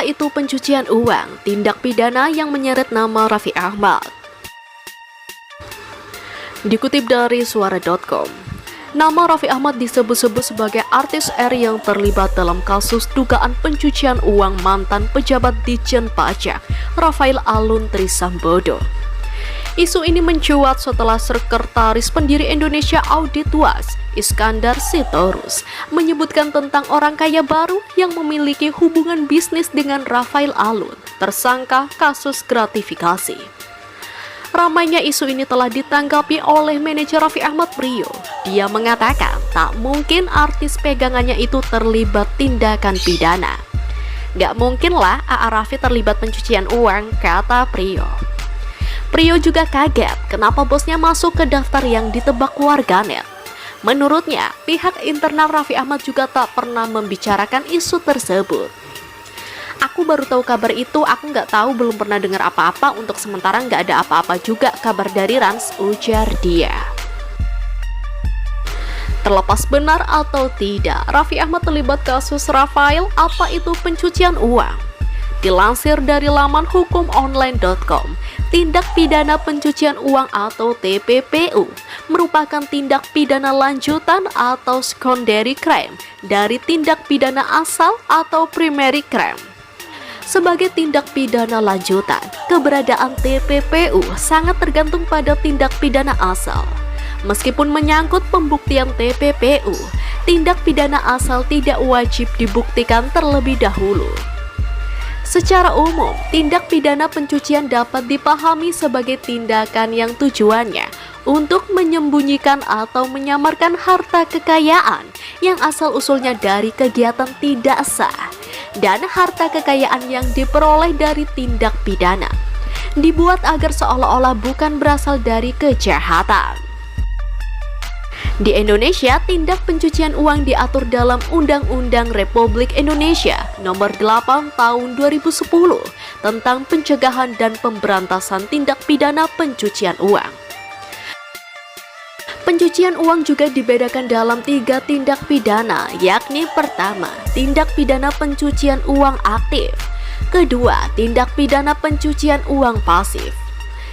Apa itu pencucian uang? Tindak pidana yang menyeret nama Raffi Ahmad. Dikutip dari suara.com, nama Raffi Ahmad disebut-sebut sebagai artis R yang terlibat dalam kasus dugaan pencucian uang mantan pejabat Ditjen Pajak, Rafael Alun Trisambodo. Isu ini mencuat setelah Sekretaris Pendiri Indonesia Audit Was, Iskandar Sitorus, menyebutkan tentang orang kaya baru yang memiliki hubungan bisnis dengan Rafael Alun, tersangka kasus gratifikasi. Ramainya isu ini telah ditanggapi oleh manajer Raffi Ahmad, Prio. Dia mengatakan tak mungkin artis pegangannya itu terlibat tindakan pidana. Gak mungkinlah A.A. Raffi terlibat pencucian uang, kata Prio. Prio juga kaget kenapa bosnya masuk ke daftar yang ditebak warganet. Menurutnya, pihak internal Raffi Ahmad juga tak pernah membicarakan isu tersebut. Aku baru tahu kabar itu, aku nggak tahu, belum pernah dengar apa-apa, untuk sementara nggak ada apa-apa juga kabar dari Rans, ujar dia. Terlepas benar atau tidak, Raffi Ahmad terlibat kasus Rafael, apa itu pencucian uang? Dilansir dari laman hukumonline.com, tindak pidana pencucian uang atau TPPU merupakan tindak pidana lanjutan atau secondary crime dari tindak pidana asal atau primary crime. Sebagai tindak pidana lanjutan, keberadaan TPPU sangat tergantung pada tindak pidana asal. Meskipun menyangkut pembuktian TPPU, tindak pidana asal tidak wajib dibuktikan terlebih dahulu. Secara umum, tindak pidana pencucian dapat dipahami sebagai tindakan yang tujuannya untuk menyembunyikan atau menyamarkan harta kekayaan yang asal-usulnya dari kegiatan tidak sah, dan harta kekayaan yang diperoleh dari tindak pidana dibuat agar seolah-olah bukan berasal dari kejahatan. Di Indonesia, tindak pencucian uang diatur dalam Undang-Undang Republik Indonesia Nomor 8 Tahun 2010 tentang pencegahan dan pemberantasan tindak pidana pencucian uang. Pencucian uang juga dibedakan dalam 3 tindak pidana, yakni pertama, tindak pidana pencucian uang aktif. Kedua, tindak pidana pencucian uang pasif.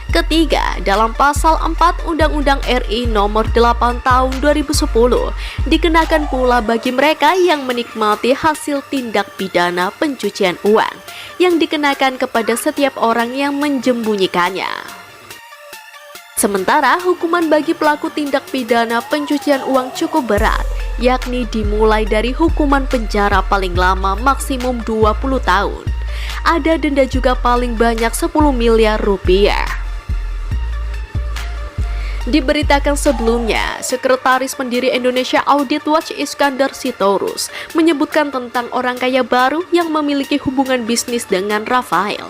Ketiga, dalam pasal 4 Undang-Undang RI Nomor 8 Tahun 2010 dikenakan pula bagi mereka yang menikmati hasil tindak pidana pencucian uang yang dikenakan kepada setiap orang yang menyembunyikannya. Sementara hukuman bagi pelaku tindak pidana pencucian uang cukup berat, yakni dimulai dari hukuman penjara paling lama maksimum 20 tahun. Ada denda juga paling banyak 10 miliar rupiah. Diberitakan sebelumnya, Sekretaris Pendiri Indonesia Audit Watch Iskandar Sitorus menyebutkan tentang orang kaya baru yang memiliki hubungan bisnis dengan Rafael.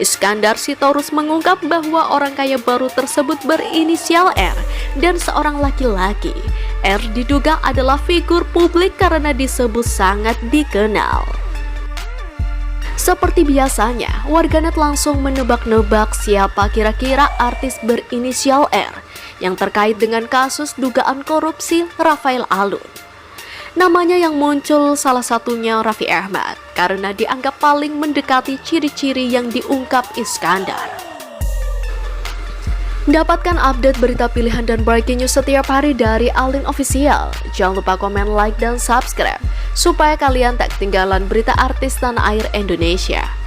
Iskandar Sitorus mengungkap bahwa orang kaya baru tersebut berinisial R dan seorang laki-laki. R diduga adalah figur publik karena disebut sangat dikenal. Seperti biasanya, warganet langsung menebak-nebak siapa kira-kira artis berinisial R yang terkait dengan kasus dugaan korupsi Rafael Alun. Namanya yang muncul salah satunya Raffi Ahmad karena dianggap paling mendekati ciri-ciri yang diungkap Iskandar. Dapatkan update berita pilihan dan breaking news setiap hari dari Alin Official. Jangan lupa komen, like, dan subscribe supaya kalian tak ketinggalan berita artis tanah air Indonesia.